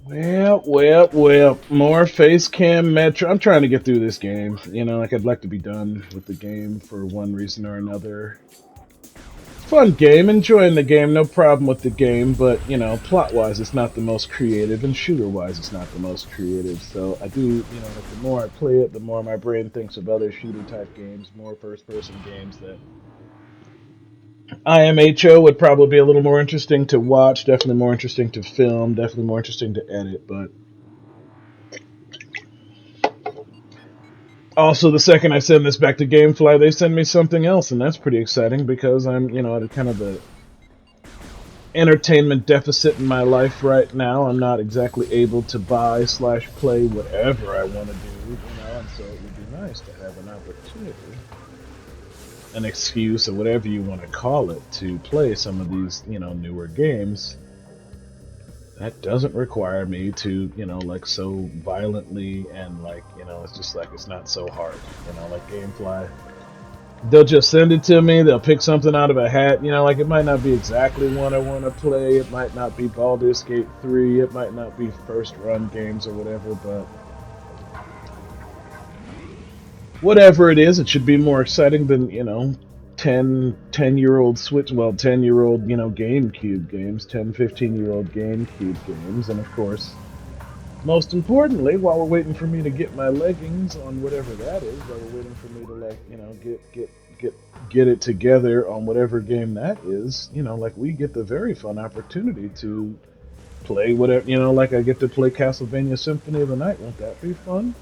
Well. More face cam Metro. I'm trying to get through this game. Like I'd like to be done with the game for one reason or another. Fun game, enjoying the game, no problem with the game, but plot wise, it's not the most creative, and shooter wise, it's not the most creative. So I do, like the more I play it, the more my brain thinks of other shooter type games, more first person games that IMHO would probably be a little more interesting to watch, definitely more interesting to film, definitely more interesting to edit, but also the second I send this back to GameFly, they send me something else, and that's pretty exciting because I'm, at a kind of a entertainment deficit in my life right now. I'm not exactly able to buy slash play whatever I want to do, and so it would be nice to have an opportunity, an excuse, or whatever you want to call it, to play some of these, newer games that doesn't require me to, like so violently and like, it's just like it's not so hard, like GameFly. They'll just send it to me. They'll pick something out of a hat. Like it might not be exactly what I want to play. It might not be Baldur's Gate 3. It might not be first run games or whatever, but whatever it is, it should be more exciting than, 10-year-old Switch, well, 10-year-old, GameCube games, 15-year-old GameCube games, and of course, most importantly, while we're waiting for me to get my leggings on whatever that is, while we're waiting for me to like, get it together on whatever game that is, like we get the very fun opportunity to play whatever, like I get to play Castlevania Symphony of the Night. Won't that be fun?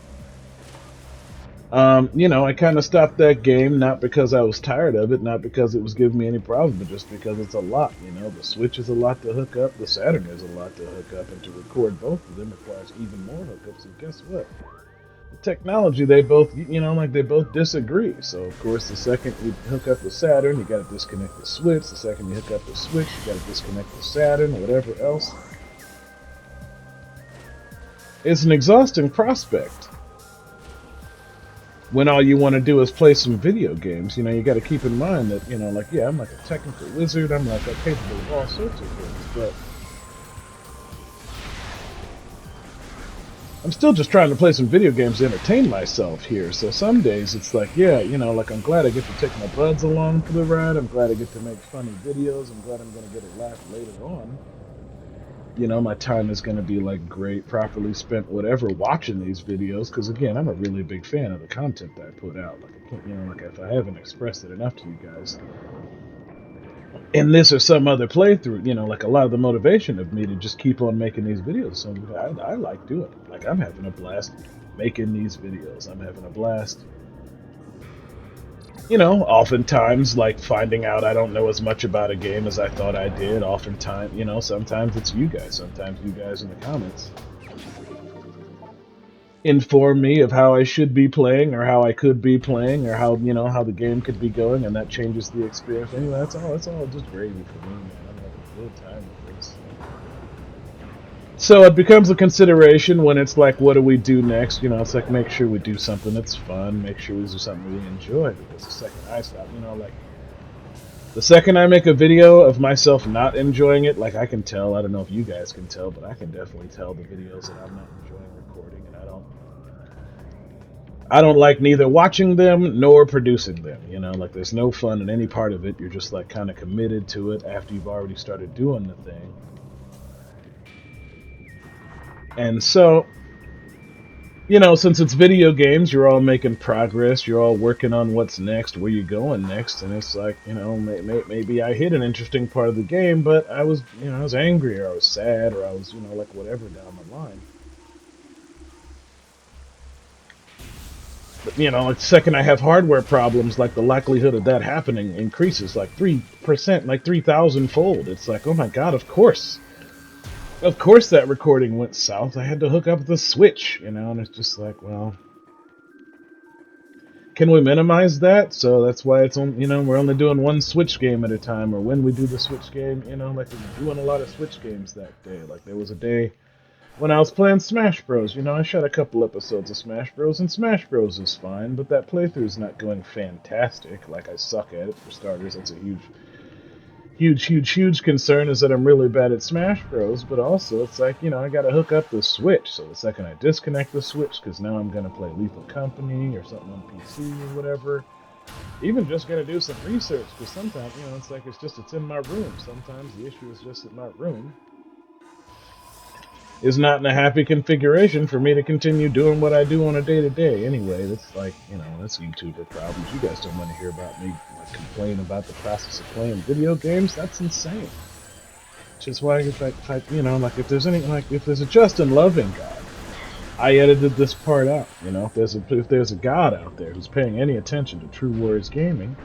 I kind of stopped that game not because I was tired of it, not because it was giving me any problems, but just because it's a lot. The Switch is a lot to hook up, the Saturn is a lot to hook up, and to record both of them requires even more hookups. And guess what? The technology, they both, like they both disagree. So of course, the second you hook up the Saturn, you got to disconnect the Switch. The second you hook up the Switch, you got to disconnect the Saturn, or whatever else. It's an exhausting prospect when all you want to do is play some video games. You got to keep in mind that, like, yeah, I'm like a technical wizard. I'm like I'm capable of all sorts of things, but I'm still just trying to play some video games to entertain myself here. So some days it's like, yeah, like I'm glad I get to take my buds along for the ride. I'm glad I get to make funny videos. I'm glad I'm going to get a laugh later on. My time is going to be like great, properly spent, whatever, watching these videos. Because again, I'm a really big fan of the content that I put out. Like I can't, like if I haven't expressed it enough to you guys in this or some other playthrough, like a lot of the motivation of me to just keep on making these videos. So I like doing it. Like I'm having a blast making these videos. I'm having a blast. Oftentimes, like finding out I don't know as much about a game as I thought I did. Oftentimes, sometimes it's you guys. Sometimes you guys in the comments inform me of how I should be playing or how I could be playing or how, how the game could be going, and that changes the experience. Anyway, that's all just gravy for me, man. I'm having a good time with this. So it becomes a consideration when it's like, what do we do next? It's like, make sure we do something that's fun, make sure we do something we enjoy, because the second I stop, like, the second I make a video of myself not enjoying it, like I can tell, I don't know if you guys can tell, but I can definitely tell the videos that I'm not enjoying recording, and I don't like neither watching them nor producing them. Like there's no fun in any part of it. You're just like kind of committed to it after you've already started doing the thing. And so, since it's video games, you're all making progress. You're all working on what's next, where you're going next, and it's like, maybe I hit an interesting part of the game, but I was angry, or I was sad, or I was, like whatever down the line. But, like the second I have hardware problems, like the likelihood of that happening increases like 3%, like 3,000 fold. It's like, oh my god, of course. Of course that recording went south. I had to hook up the Switch, and it's just like, well, can we minimize that? So that's why it's on, we're only doing one Switch game at a time, or when we do the Switch game, like we're doing a lot of Switch games that day. Like there was a day when I was playing Smash Bros. I shot a couple episodes of Smash Bros. And Smash Bros. Is fine, but that playthrough is not going fantastic. Like I suck at it for starters. That's a huge concern is that I'm really bad at Smash Bros. But also, it's like, you know, I gotta hook up the Switch. So the second I disconnect the Switch, because now I'm gonna play Lethal Company or something on PC or whatever. Even just gonna do some research, because sometimes, you know, it's like it's in my room. Sometimes the issue is just that my room is not in a happy configuration for me to continue doing what I do on a day-to-day. Anyway, that's like, you know, that's YouTuber problems. You guys don't want to hear about me like, complain about the process of playing video games. That's insane. Which is why, if you know, like if there's a just and loving God, I edited this part out. You know, if there's a God out there who's paying any attention to True Warriors Gaming,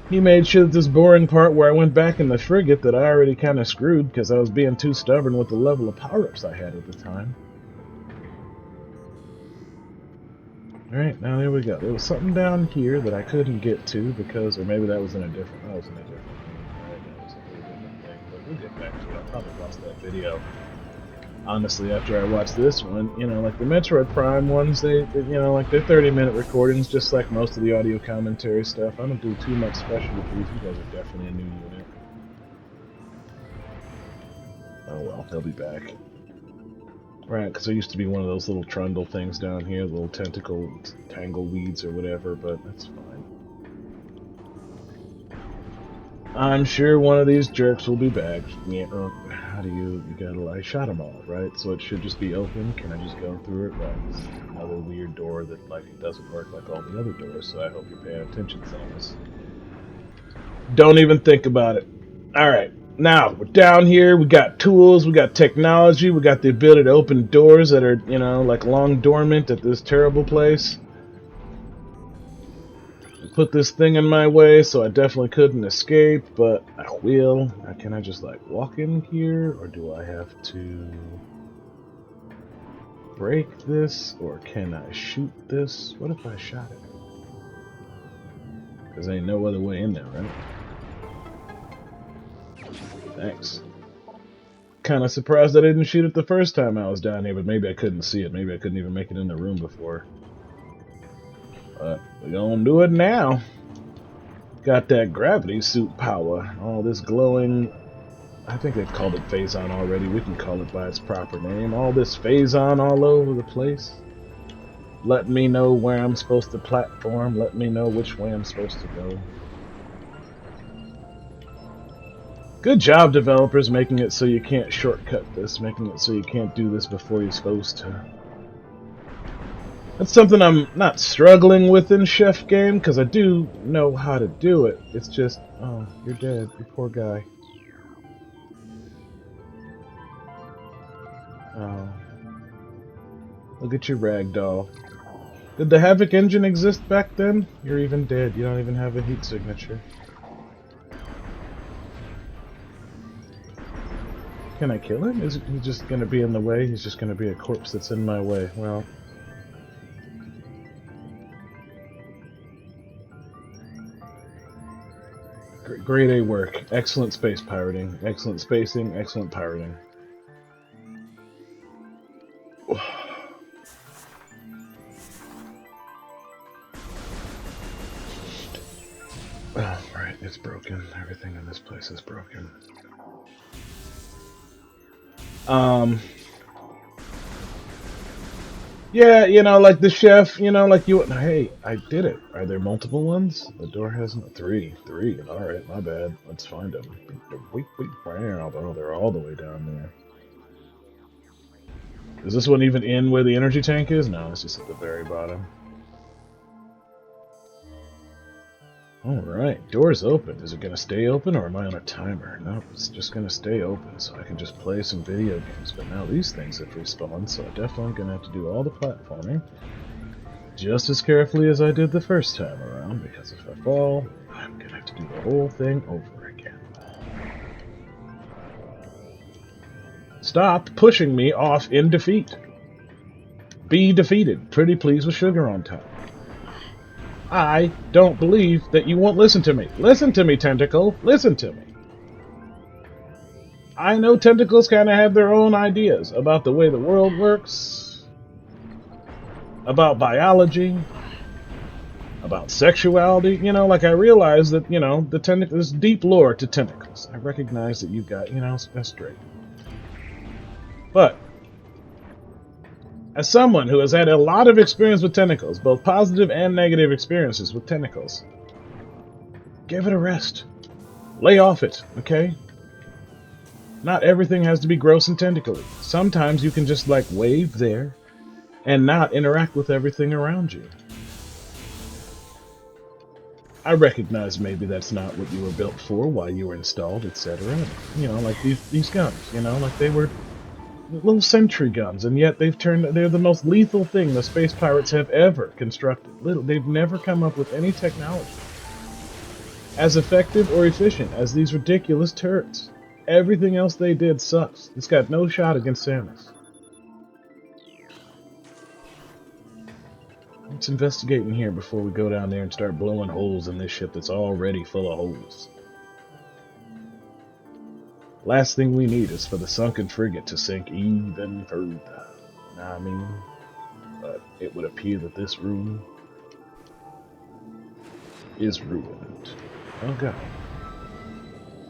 he made sure that this boring part where I went back in the frigate that I already kind of screwed because I was being too stubborn with the level of power-ups I had at the time. Alright, now there we go. There was something down here that I couldn't get to because, or maybe that was in a different, thing. Right, that was a whole different thing, but we'll get back to it. I'll probably watch that video. Honestly, after I watch this one, you know, like the Metroid Prime ones, they you know, like they're 30-minute recordings, just like most of the audio commentary stuff. I don't do too much special with these. You guys are definitely a new unit. Oh well, they'll be back. Right, because there used to be one of those little trundle things down here, little tentacle tangle weeds or whatever, but that's fine. I'm sure one of these jerks will be back. Yeah, how do you gotta, I shot them all, right? So it should just be open. Can I just go through it? Well, it's another weird door that, like, it doesn't work like all the other doors, so I hope you're paying attention, Samus. Don't even think about it. Alright, now, we're down here, we got tools, we got technology, we got the ability to open doors that are, you know, like long dormant at this terrible place. Put this thing in my way, so I definitely couldn't escape, but I will. Can I just, like, walk in here, or do I have to break this, or can I shoot this? What if I shot it? Because ain't no other way in there, right? Thanks. Kind of surprised I didn't shoot it the first time I was down here, but maybe I couldn't see it. Maybe I couldn't even make it in the room before. But we're gonna do it now. Got that gravity suit power. All this glowing... I think they've called it Phazon already. We can call it by its proper name. All this Phazon all over the place. Let me know where I'm supposed to platform. Let me know which way I'm supposed to go. Good job, developers, making it so you can't shortcut this. Making it so you can't do this before you're supposed to. That's something I'm not struggling with in Chef Game, because I do know how to do it. It's just, oh, you're dead, you poor guy. Oh. Look at your ragdoll. Did the Havoc engine exist back then? You're even dead, you don't even have a heat signature. Can I kill him? Is he just gonna be in the way? He's just gonna be a corpse that's in my way. Well... Grade A work. Excellent space pirating. Excellent spacing. Excellent pirating. Oh, right. It's broken. Everything in this place is broken. Yeah, you know, like the chef, you know, like you... Hey, I did it. Are there multiple ones? The door has... Three. Alright, my bad. Let's find them. Oh, they're all the way down there. Is this one even in where the energy tank is? No, it's just at the very bottom. Alright, door's open. Is it going to stay open, or am I on a timer? Nope, it's just going to stay open, so I can just play some video games. But now these things have respawned, so I'm definitely going to have to do all the platforming just as carefully as I did the first time around, because if I fall, I'm going to have to do the whole thing over again. Stop pushing me off in defeat. Be defeated. Pretty please with sugar on top. I don't believe that you won't listen to me. Listen to me, Tentacle. Listen to me. I know tentacles kind of have their own ideas about the way the world works, about biology, about sexuality. You know, like I realize that, you know, there's deep lore to tentacles. I recognize that you've got, you know, that's great. But as someone who has had a lot of experience with tentacles, both positive and negative experiences with tentacles, give it a rest. Lay off it, okay? Not everything has to be gross and tentacly. Sometimes you can just, like, wave there and not interact with everything around you. I recognize maybe that's not what you were built for, why you were installed, etc. You know, like these guns, you know, like they were little sentry guns, and yet they're the most lethal thing the space pirates have ever constructed. They've never come up with any technology as effective or efficient as these ridiculous turrets. Everything else they did sucks. It's got no shot against Samus. Let's investigate in here before we go down there and start blowing holes in this ship that's already full of holes. Last thing we need is for the sunken frigate to sink even further. Nah, I mean, but it would appear that this room is ruined. Oh god.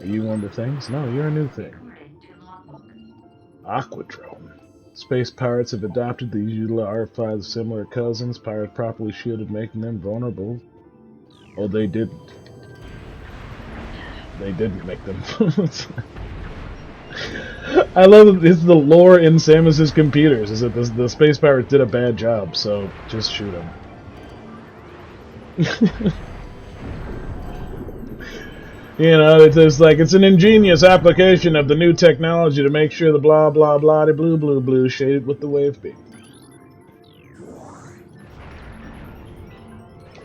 Are you one of the things? No, you're a new thing. Aquadrome. Space pirates have adopted these utilized similar cousins. Pirates properly shielded, making them vulnerable. Oh, they didn't. They didn't make them. I love that it's the lore in Samus's computers, is that the space pirates did a bad job, so just shoot them. You know, it's like, it's an ingenious application of the new technology to make sure the blah blah blah de blue blue blue shaded with the wave beam.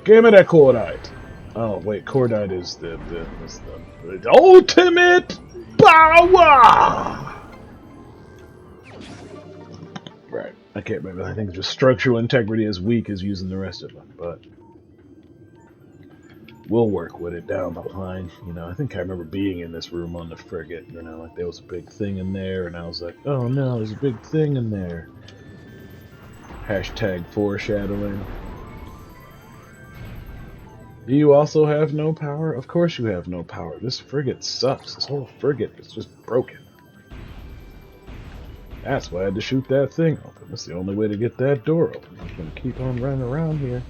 Give me that cordite. Oh wait, cordite is the ultimate power. Right, I can't remember. I think just structural integrity is weak as using the rest of them, but we'll work with it down the line. You know, I think I remember being in this room on the frigate, you know, like there was a big thing in there, and I was like, oh no, there's a big thing in there. Hashtag foreshadowing. Do you also have no power? Of course you have no power. This frigate sucks. This whole frigate is just broken. That's why I had to shoot that thing open. That's the only way to get that door open. I'm gonna keep on running around here.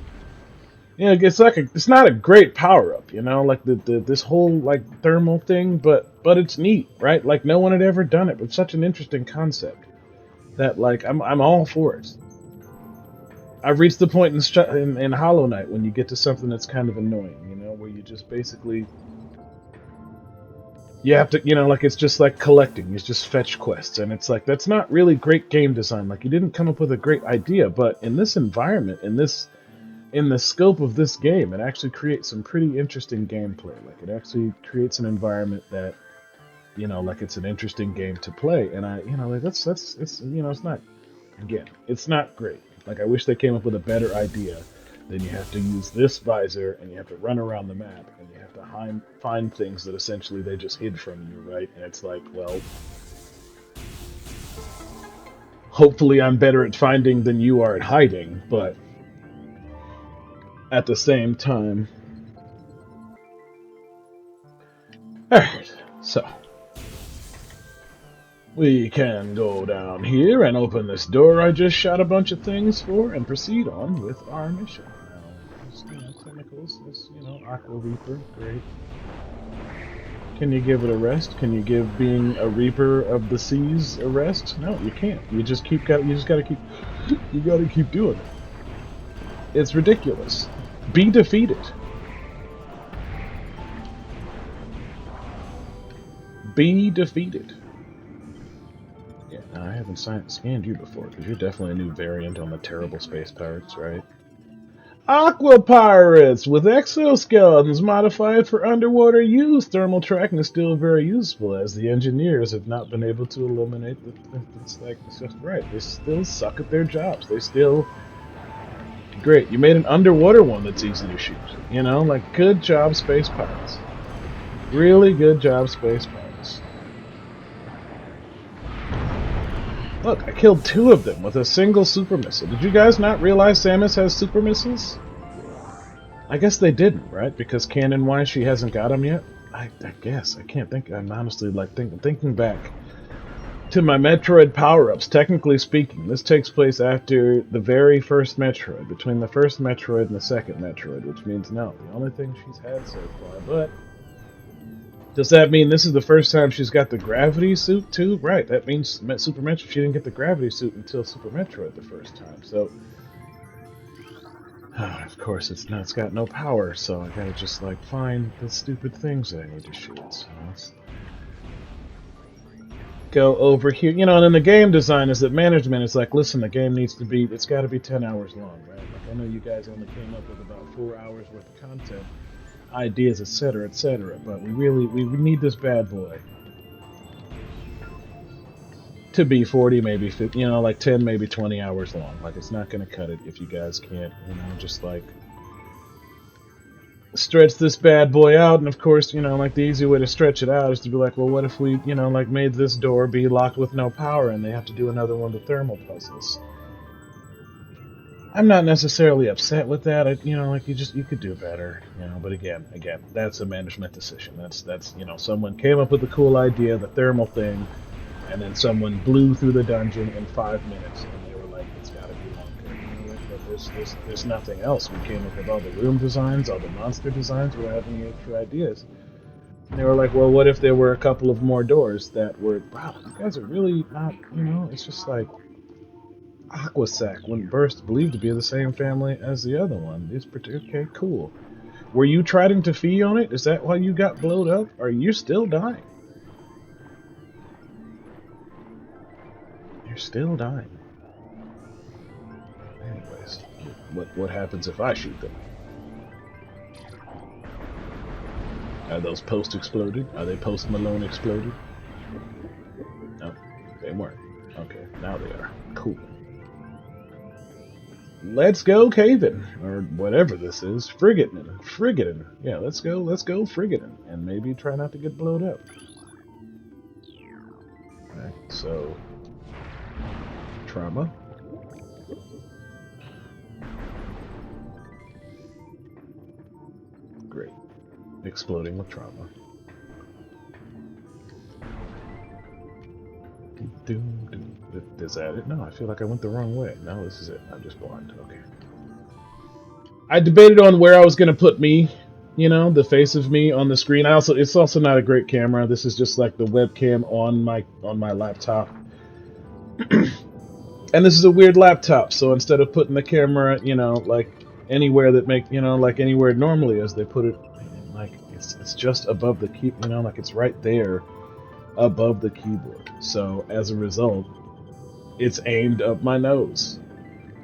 Yeah, it's not a great power up, you know, like this whole like thermal thing, but it's neat, right? Like no one had ever done it, but it's such an interesting concept that like I'm all for it. I've reached the point in Hollow Knight when you get to something that's kind of annoying, you know, where you just basically you have to, you know, like it's just like collecting, it's just fetch quests, and it's like that's not really great game design. Like you didn't come up with a great idea, but in this environment, in the scope of this game, it actually creates some pretty interesting gameplay. Like it actually creates an environment that, you know, like it's an interesting game to play. And I, you know, like that's it's, you know, it's not, again, it's not great. Like I wish they came up with a better idea. Then you have to use this visor, and you have to run around the map, and you have to find things that essentially they just hid from you, right? And it's like, well, hopefully I'm better at finding than you are at hiding, but at the same time. Alright, so we can go down here and open this door I just shot a bunch of things for and proceed on with our mission. Now, this, you know, chemicals, this, you know, Aqua Reaper, great. Can you give it a rest? Can you give being a Reaper of the Seas a rest? No, you can't. You just gotta keep doing it. It's ridiculous. Be defeated. Be defeated. Yeah, no, I haven't scanned you before, because you're definitely a new variant on the terrible space pirates, right? Aqua Pirates! With exoskeletons modified for underwater use, thermal tracking is still very useful, as the engineers have not been able to eliminate it's just right. They still suck at their jobs. They still... Great, you made an underwater one that's easy to shoot. You know, like, good job, Space Pirates. Really good job, Space Pirates. Look, I killed 2 of them with a single super missile. Did you guys not realize Samus has super missiles? I guess they didn't, right? Because canon-wise, she hasn't got them yet. I guess I can't think. I'm honestly like thinking back to my Metroid power-ups. Technically speaking, this takes place after the very first Metroid, between the first Metroid and the second Metroid, which means no, the only thing she's had so far. But does that mean this is the first time she's got the gravity suit too? Right. That means Super Metroid. She didn't get the gravity suit until Super Metroid the first time. So. Of course, it's not. It's got no power, so I gotta just like find the stupid things that I need to shoot. So let's go over here. You know, and then the game design is that management is like, listen, the game needs to be. It's got to be 10 hours long, right? Like I know you guys only came up with about 4 hours worth of content, ideas, etc., etc. But we need this bad boy to be 40, maybe 50. You know, like 10, maybe 20 hours long. Like it's not gonna cut it if you guys can't. You know, just like. Stretch this bad boy out, and of course, you know, like the easy way to stretch it out is to be like, well, what if we, you know, like made this door be locked with no power and they have to do another one of the thermal puzzles. I'm not necessarily upset with that. You know, like you could do better, you know, but again, that's a management decision. That's, you know, someone came up with a cool idea, the thermal thing, and then someone blew through the dungeon in 5 minutes, and they were like, it's gotta be longer. You know, but there's nothing else. We came up with all the room designs, all the monster designs, we don't have any extra ideas. And they were like, well, what if there were a couple of more doors that were, wow, you guys are really not, you know, it's just like, Aquasac, when Burst believed to be the same family as the other one. Okay, cool. Were you trying to feed on it? Is that why you got blowed up? Are you still dying? You're still dying. Anyways, what happens if I shoot them? Are those post-exploded? Are they post-Malone exploded? No, they weren't. Okay, now they are. Cool. Let's go caving, or whatever this is. Frigating. Yeah, let's go frigating. And maybe try not to get blowed up. Alright, so... Trauma. Great. Exploding with trauma. Is that it? No, I feel like I went the wrong way. No, this is it. I'm just blind. Okay. I debated on where I was going to put me, you know, the face of me on the screen. It's also not a great camera. This is just like the webcam on my laptop. And this is a weird laptop, so instead of putting the camera, you know, like anywhere that like anywhere it normally is, they put it like it's just above the key, you know, like it's right there above the keyboard. So as a result, it's aimed up my nose.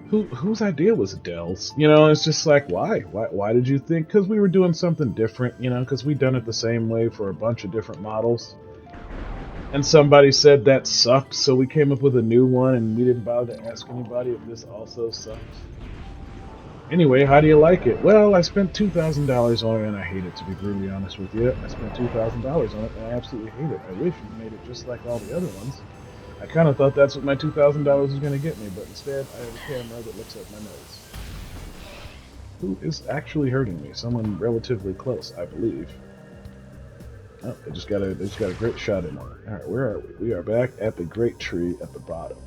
Whose idea was it, Dell's? You know, it's just like, why did you think? Because we were doing something different, you know, because we'd done it the same way for a bunch of different models. And somebody said that sucked, so we came up with a new one, and we didn't bother to ask anybody if this also sucks. Anyway, how do you like it? Well, I spent $2,000 on it, and I hate it, to be brutally honest with you. I spent $2,000 on it, and I absolutely hate it. I wish you made it just like all the other ones. I kind of thought that's what my $2,000 was going to get me, but instead I have a camera that looks at my nose. Who is actually hurting me? Someone relatively close, I believe. Oh, they just got a great shot in on it. Alright, where are we? We are back at the great tree at the bottom.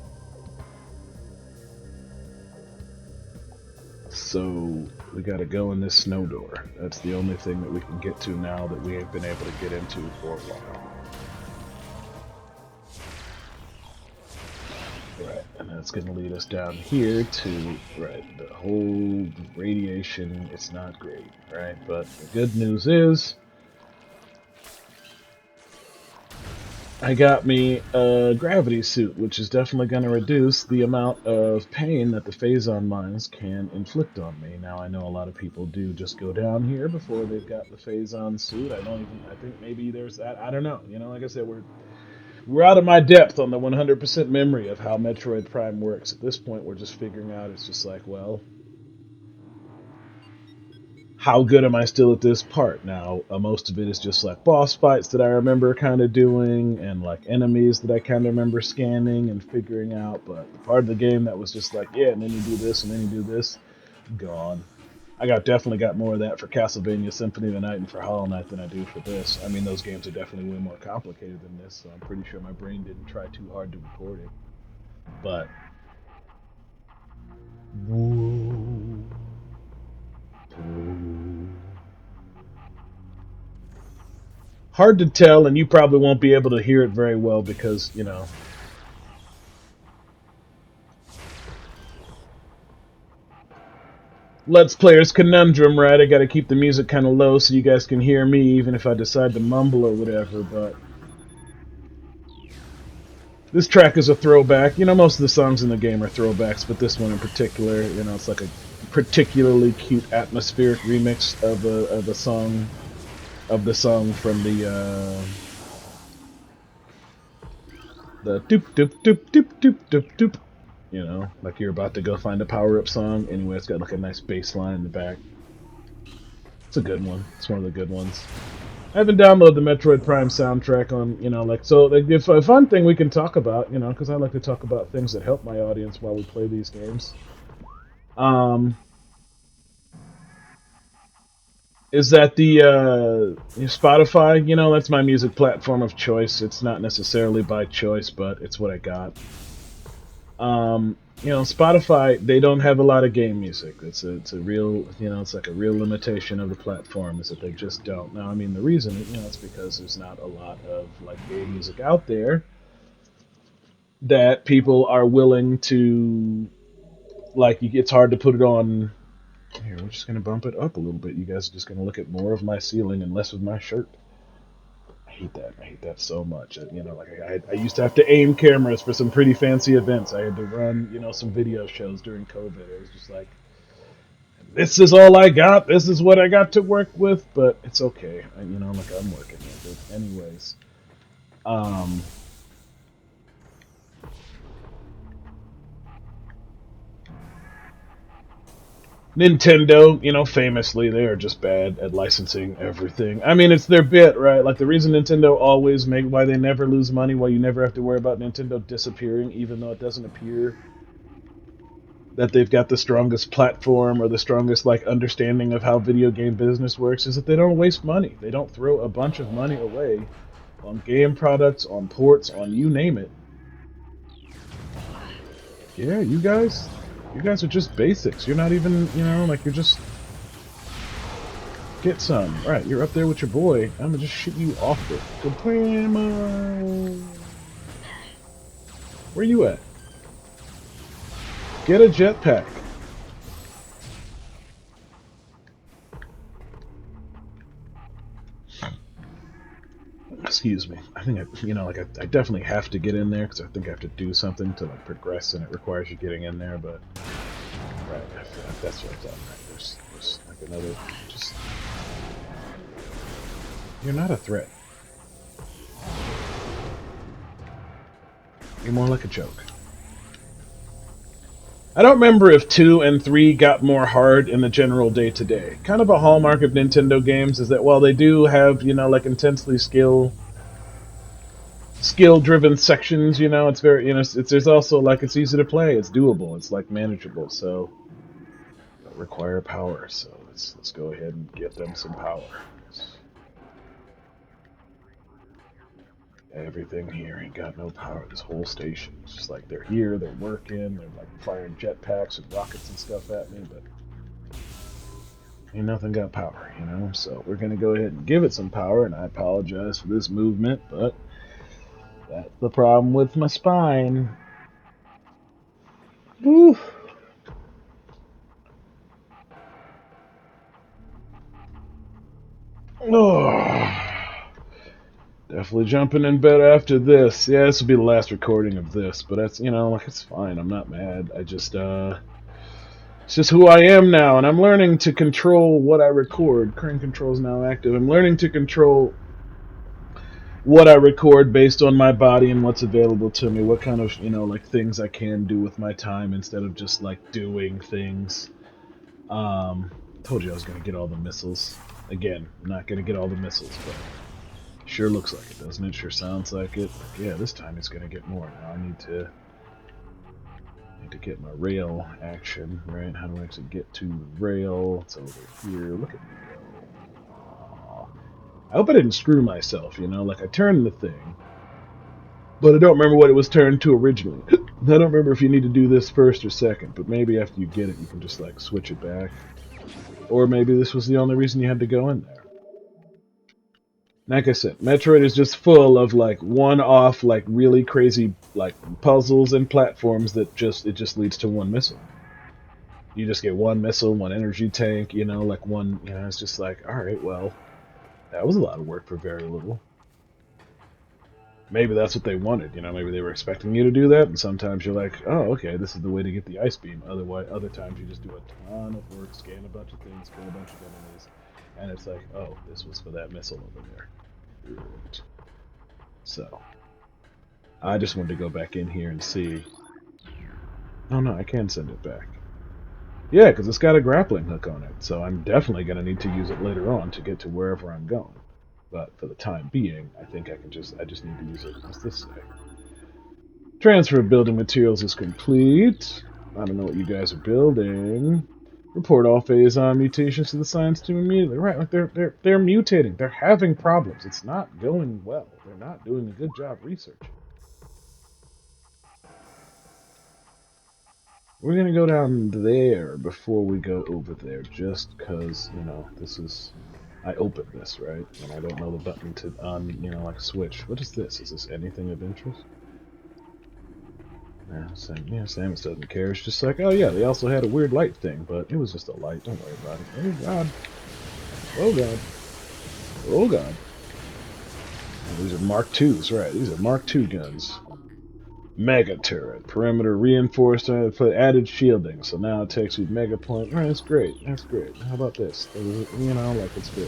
So we gotta go in this snow door. That's the only thing that we can get to now that we ain't been able to get into for a while. Right, and that's gonna lead us down here to, right, the whole radiation, it's not great, right? But the good news is, I got me a gravity suit, which is definitely going to reduce the amount of pain that the Phazon mines can inflict on me. Now, I know a lot of people do just go down here before they've got the Phazon suit. I think maybe there's that. I don't know. You know, like I said, we're out of my depth on the 100% memory of how Metroid Prime works. At this point, we're just figuring out, it's just like, well, how good am I still at this part? Now, most of it is just like boss fights that I remember kind of doing, and like enemies that I kind of remember scanning and figuring out, but the part of the game that was just like, yeah, and then you do this, and then you do this, gone. I definitely got more of that for Castlevania Symphony of the Night and for Hollow Knight than I do for this. I mean, those games are definitely way more complicated than this, so I'm pretty sure my brain didn't try too hard to record it. But hard to tell, and you probably won't be able to hear it very well because, you know. Let's Player's Conundrum, right? I gotta keep the music kind of low so you guys can hear me, even if I decide to mumble or whatever, but this track is a throwback. You know, most of the songs in the game are throwbacks, but this one in particular, you know, it's like a particularly cute atmospheric remix of a song, of the song from the doop doop doop doop doop doop doop. You know, like you're about to go find a power-up song. Anyway, it's got like a nice bass line in the back. It's a good one. It's one of the good ones. I haven't downloaded the Metroid Prime soundtrack on, you know, like, so like, if a fun thing we can talk about, you know, because I like to talk about things that help my audience while we play these games. Is that the Spotify? You know, that's my music platform of choice. It's not necessarily by choice, but it's what I got. You know, Spotify, they don't have a lot of game music. It's a real, you know, it's like a real limitation of the platform is that they just don't. Now, I mean, the reason, you know, it's because there's not a lot of like game music out there that people are willing to, like, it's hard to put it on. Here, we're just gonna bump it up a little bit. You guys are just gonna look at more of my ceiling and less of my shirt. I hate that. I hate that so much. You know, like I used to have to aim cameras for some pretty fancy events. I had to run, you know, some video shows during COVID. It was just like, this is all I got. This is what I got to work with. But it's okay. You know, like I'm working with it, anyways. Nintendo, you know, famously, they are just bad at licensing everything. I mean, it's their bit, right? Like, the reason Nintendo always why they never lose money, why you never have to worry about Nintendo disappearing, even though it doesn't appear that they've got the strongest platform or the strongest, like, understanding of how video game business works, is that they don't waste money. They don't throw a bunch of money away on game products, on ports, on you name it. Yeah, you guys are just basics. You're not even, you know, like, you're just... Get some. Right, you're up there with your boy. I'm gonna just shoot you off it. Where you at? Get a jetpack. Excuse me. I think I definitely have to get in there because I think I have to do something to like progress, and it requires you getting in there. But right, I feel like that's what I thought. Right, there's like another. Just you're not a threat. You're more like a joke. I don't remember if 2 and 3 got more hard in the general day-to-day. Kind of a hallmark of Nintendo games is that while they do have, you know, like intensely skill-driven sections, you know, it's very, you know, there's also like it's easy to play, it's doable, it's like manageable, so require power. So let's go ahead and get them some power. Everything here ain't got no power. This whole station, it's just like they're here, they're working, they're like firing jetpacks and rockets and stuff at me, but ain't nothing got power, you know? So we're gonna go ahead and give it some power, and I apologize for this movement, but that's the problem with my spine. Woo. Oh. Definitely jumping in bed after this. Yeah, this will be the last recording of this, but that's, you know, like, it's fine. I'm not mad. I just, it's just who I am now, and I'm learning to control what I record. Current control is now active. I'm learning to control what I record based on my body and what's available to me, what kind of, you know, like, things I can do with my time instead of just, like, doing things. Told you I was going to get all the missiles. Again, I'm not going to get all the missiles, but sure looks like it, doesn't it? Sure sounds like it. Yeah, this time it's gonna get more. Now I need to... need to get my rail action, right? How do I actually get to the rail? It's over here. Look at me go. Aww. I hope I didn't screw myself, you know? Like, I turned the thing, but I don't remember what it was turned to originally. I don't remember if you need to do this first or second, but maybe after you get it, you can just, like, switch it back. Or maybe this was the only reason you had to go in there. Like I said, Metroid is just full of, like, one-off, like, really crazy, like, puzzles and platforms that it just leads to one missile. You just get one missile, one energy tank, you know, like one, you know, it's just like, alright, well, that was a lot of work for very little. Maybe that's what they wanted, you know, maybe they were expecting you to do that, and sometimes you're like, oh, okay, this is the way to get the ice beam. Otherwise, other times you just do a ton of work, scan a bunch of things, kill a bunch of enemies, and it's like, oh, this was for that missile over there. Good. So, I just wanted to go back in here and see. Oh no, I can send it back. Yeah, because it's got a grappling hook on it, so I'm definitely going to need to use it later on to get to wherever I'm going. But for the time being, I think I just need to use it. What's this say? Transfer of building materials is complete. I don't know what you guys are building. Report all Phazon mutations to the science team immediately. Right, like they're mutating. They're having problems. It's not going well. They're not doing a good job researching. We're gonna go down there before we go over there, just because, you know, this is... I opened this, right? And I don't know the button to you know, like switch. What is this? Is this anything of interest? Yeah, Samus doesn't care. It's just like, oh yeah, they also had a weird light thing, but it was just a light. Don't worry about it. Oh god. Oh god. Oh god. Oh, these are Mark IIs, right? These are Mark II guns. Mega turret. Perimeter reinforced and put added shielding, so now it takes you mega point. Right, that's great. That's great. How about this? You know, like, it's good.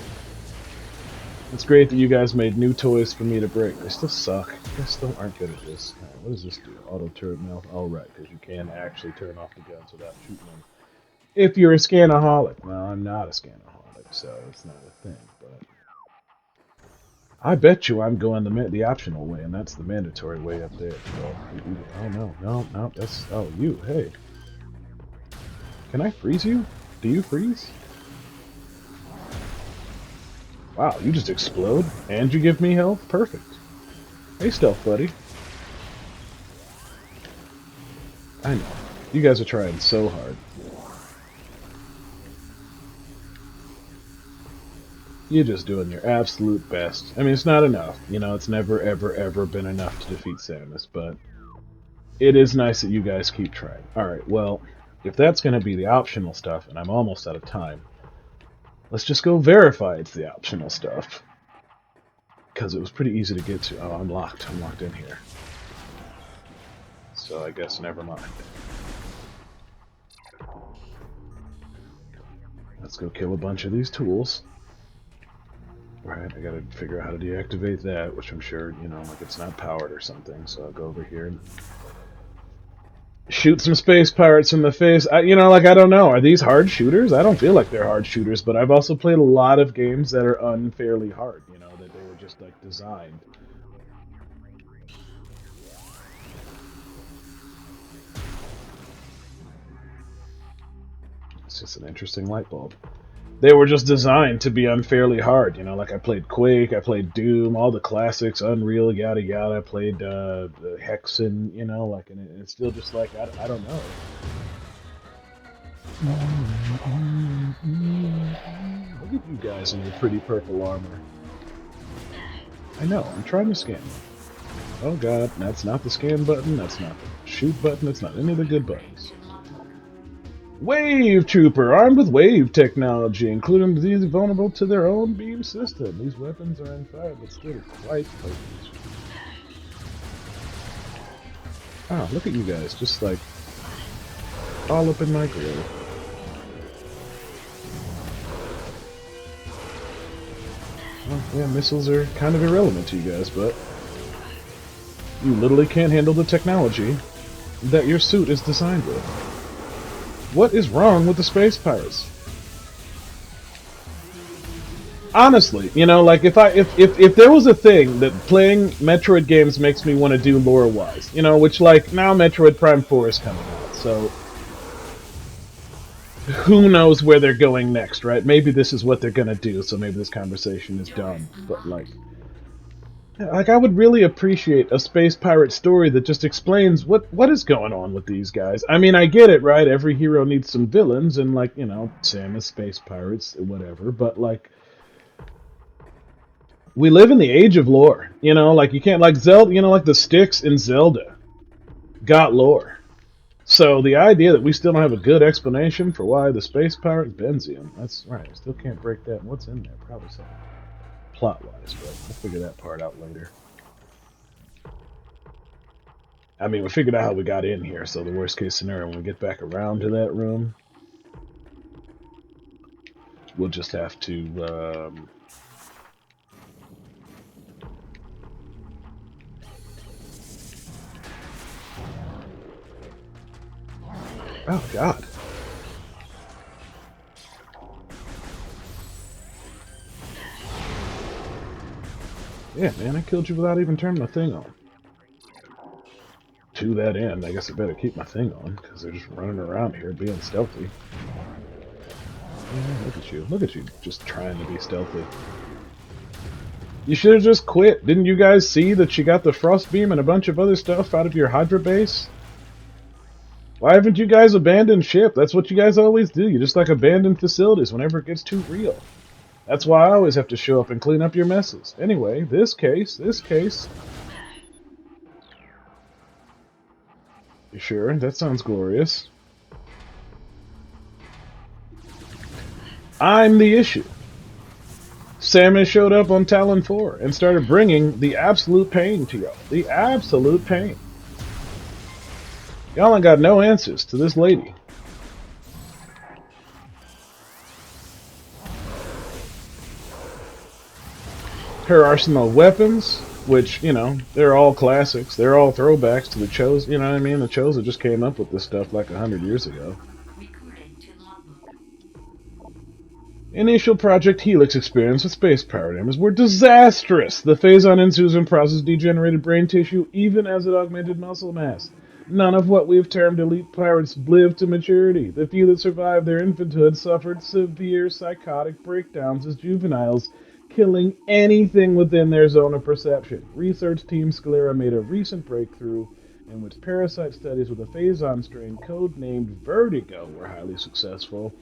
It's great that you guys made new toys for me to break. They still suck. You guys still aren't good at this. Right, what does this do? Auto turret melt? Oh, right, because you can actually turn off the guns without shooting them. If you're a scanaholic. Well, I'm not a scanaholic, so it's not a thing, but... I bet you I'm going the optional way, and that's the mandatory way up there. So, oh, no, that's... Oh, you, hey. Can I freeze you? Do you freeze? Wow, you just explode, and you give me health? Perfect. Hey, stealth buddy. I know. You guys are trying so hard. You're just doing your absolute best. I mean, it's not enough. You know, it's never, ever, ever been enough to defeat Samus, but it is nice that you guys keep trying. Alright, well, if that's going to be the optional stuff, and I'm almost out of time, let's just go verify it's the optional stuff. Because it was pretty easy to get to. Oh, I'm locked. I'm locked in here. So I guess never mind. Let's go kill a bunch of these tools. Right, I gotta figure out how to deactivate that, which I'm sure, you know, like it's not powered or something, so I'll go over here and shoot some space pirates in the face. You know, like, I don't know, are these hard shooters? I don't feel like they're hard shooters, but I've also played a lot of games that are unfairly hard, you know, that they were just, like, designed. It's just an interesting light bulb. They were just designed to be unfairly hard, you know, like I played Quake, I played Doom, all the classics, Unreal, yada yada, I played Hexen, you know, like, and it's still just like, I don't know. Look at you guys in your pretty purple armor. I know, I'm trying to scan. Oh god, that's not the scan button, that's not the shoot button, that's not any of the good buttons. Wave Trooper, armed with wave technology, including disease vulnerable to their own beam system. These weapons are unfired, but still quite potent. Ah, look at you guys, just like all up in my grill. Well, yeah, missiles are kind of irrelevant to you guys, but you literally can't handle the technology that your suit is designed with. What is wrong with the space pirates? Honestly, you know, like if there was a thing that playing Metroid games makes me want to do lore-wise, you know, which like now Metroid Prime 4 is coming out, So who knows where they're going next, right? Maybe this is what they're gonna do, so maybe this conversation is dumb. But like I would really appreciate a space pirate story that just explains what is going on with these guys. I mean, I get it, right? Every hero needs some villains, and like, you know, Samus, space pirates, whatever. But like, we live in the age of lore. You know, like you can't like Zelda. You know, like the sticks in Zelda got lore. So the idea that we still don't have a good explanation for why the space pirate Benzium, that's right. I still can't break that. What's in there? Probably something plot-wise, but we'll figure that part out later. I mean, we figured out how we got in here, so the worst case scenario, when we get back around to that room, we'll just have to, oh, God. Yeah, man, I killed you without even turning the thing on. To that end, I guess I better keep my thing on, because they're just running around here being stealthy. Yeah, look at you. Look at you, just trying to be stealthy. You should have just quit. Didn't you guys see that she got the frost beam and a bunch of other stuff out of your Hydra base? Why haven't you guys abandoned ship? That's what you guys always do. You just like abandon facilities whenever it gets too real. That's why I always have to show up and clean up your messes. Anyway, this case. You sure? That sounds glorious. I'm the issue. Samus showed up on Talon 4 and started bringing the absolute pain to y'all. The absolute pain. Y'all ain't got no answers to this lady. Her arsenal of weapons, which, you know, they're all classics. They're all throwbacks to the Chosen. You know what I mean? The Chosen just came up with this stuff like 100 years ago. Initial Project Helix experience with space paradigms were disastrous. The Phazon Insusan process degenerated brain tissue even as it augmented muscle mass. None of what we've termed elite pirates lived to maturity. The few that survived their infanthood suffered severe psychotic breakdowns as juveniles, killing anything within their zone of perception. Research Team Sclera made a recent breakthrough in which parasite studies with a Phazon strain codenamed Vertigo were highly successful.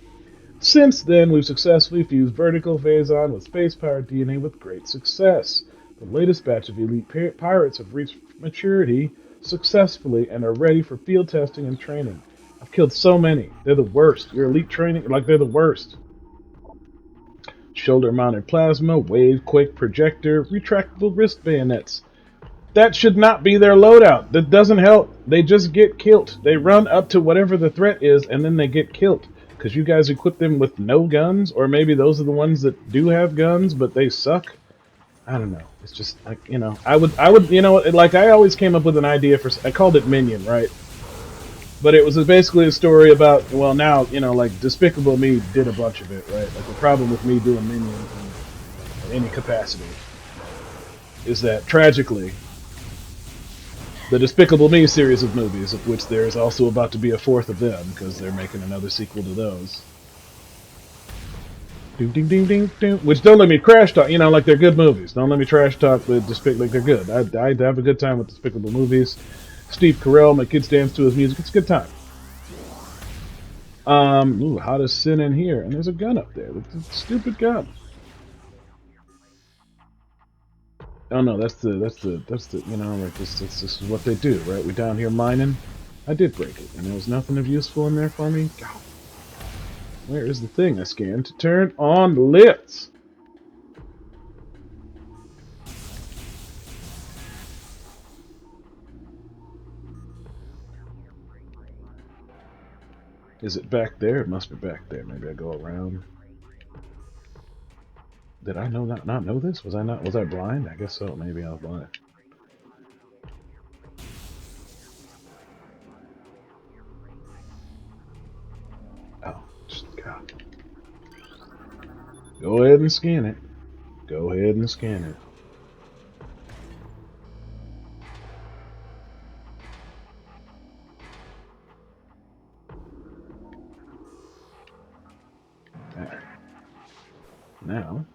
Since then, we've successfully fused vertical Phazon with space pirate DNA with great success. The latest batch of elite pirates have reached maturity successfully and are ready for field testing and training. I've killed so many. They're the worst. Your elite training, like they're the worst. Shoulder-mounted plasma, wave, quake projector, retractable wrist bayonets. That should not be their loadout. That doesn't help. They just get killed. They run up to whatever the threat is, and then they get killed. Because you guys equip them with no guns, or maybe those are the ones that do have guns, but they suck. I don't know. It's just like, you know, I would, you know, like I always came up with an idea for, I called it Minion, right? But it was basically a story about, well, now, you know, like Despicable Me did a bunch of it, right? Like the problem with me doing Minions in any capacity is that tragically, the Despicable Me series of movies, of which there is also about to be a fourth of them, because they're making another sequel to those. Ding, ding, ding, ding, ding. Which don't let me trash talk, you know, like they're good movies. Don't let me trash talk with Despicable, like they're good. I have a good time with Despicable movies. Steve Carell, my kids dance to his music. It's a good time. Ooh, how to sin in here? And there's a gun up there. It's a stupid gun. Oh no, that's the, you know, like this is what they do, right? We down here mining. I did break it, and there was nothing of useful in there for me. God. Where is the thing I scanned to turn on the lifts? Is it back there? It must be back there. Maybe I go around. Did I not know this? Was I blind? I guess so. Maybe I was blind. Oh, just God. Go ahead and scan it. Go ahead and scan it. Now,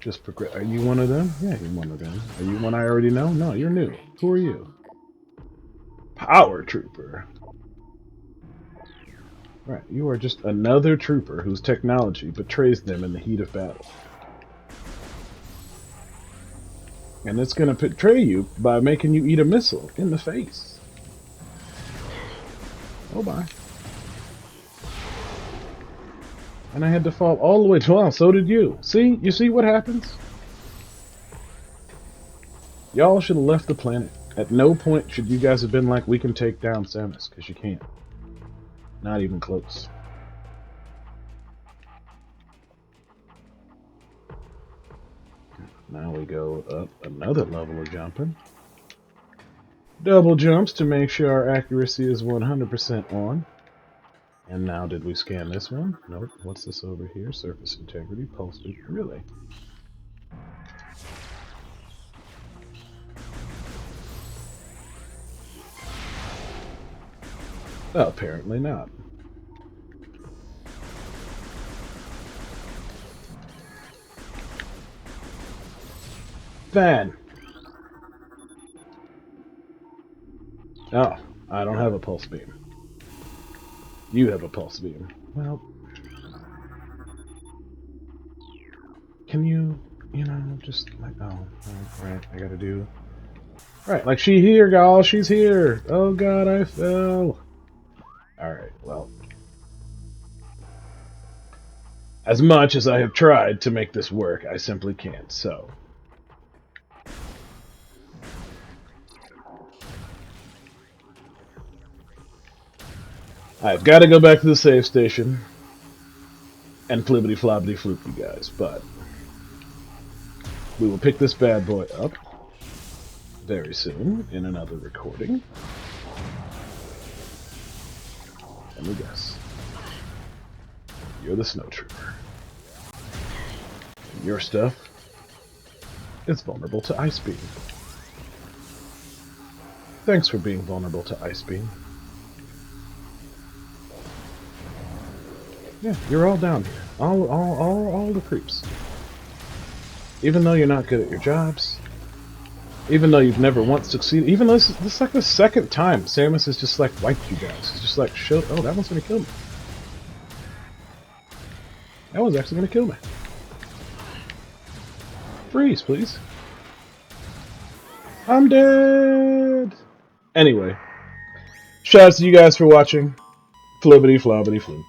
just progress. Are you one of them? Yeah, you're one of them. Are you one I already know? No, you're new. Who are you? Power Trooper. Right, you are just another trooper whose technology betrays them in the heat of battle. And it's going to betray you by making you eat a missile in the face. Oh, bye. And I had to fall all the way to... Well, so did you. See? You see what happens? Y'all should have left the planet. At no point should you guys have been like, we can take down Samus, because you can't. Not even close. Now we go up another level of jumping. Double jumps to make sure our accuracy is 100% on. And now did we scan this one? Nope. What's this over here? Surface integrity, pulse. Really? Well, apparently not. Fan! Oh, I don't have a pulse beam. You have a pulse beam. Well, can you, just like, oh, right, I gotta do... Right, like she here, y'all, she's here! Oh god, I fell! Alright, well... As much as I have tried to make this work, I simply can't, so... I've got to go back to the save station and flippity floppity floop you guys, but we will pick this bad boy up very soon in another recording. Let me guess. You're the snow trooper. Your stuff is vulnerable to ice beam. Thanks for being vulnerable to ice beam. Yeah, you're all down here. All the creeps. Even though you're not good at your jobs, even though you've never once succeeded, even though this is like the second time Samus has just like wiped you guys. It's just like, oh, that one's gonna kill me. That one's actually gonna kill me. Freeze, please. I'm dead! Anyway, shout out to you guys for watching. Flibbity flobbity floop.